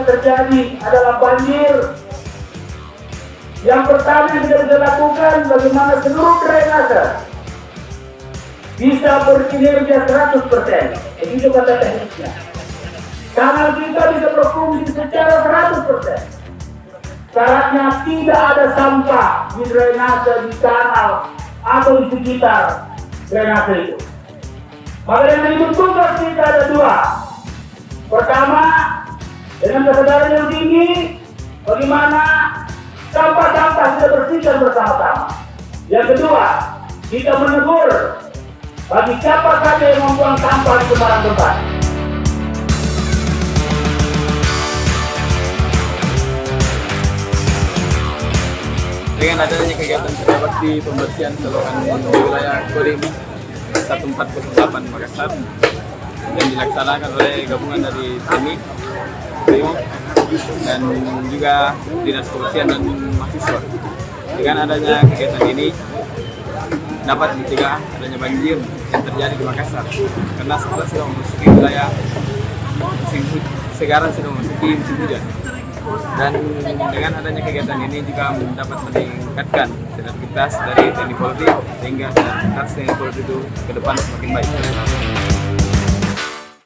yang terjadi adalah banjir. Yang pertama yang kita bisa lakukan, bagaimana seluruh drainase bisa berkinerja 100%. Itu kata tekniknya. Kanal kita bisa berfungsi secara 100%. Syaratnya tidak ada sampah di drainase, di kanal, atau di sekitar drainase itu. Maka yang menjadi tugas kita ada dua. Pertama, dengan kesadaran yang tinggi, bagaimana sampah-sampah kita bersihkan bersama-sama. Yang kedua, kita menegur bagi siapa saja yang membuang sampah di sembarang tempat. Dengan adanya kegiatan seperti pembersihan saluran di wilayah Kodim 1408 Makassar yang dilaksanakan oleh gabungan dari TNI, Brimob, dan juga Dinas Kebersihan dan Mahasiswa. Dengan adanya kegiatan ini dapat mencegah adanya banjir yang terjadi di Makassar karena sekarang sudah memasuki wilayah sekarang sudah memasuki musim hujan. Dan dengan adanya kegiatan ini juga dapat meningkatkan sinergitas dari TNI Polri sehingga sinergitas TNI Polri itu ke depan semakin baik.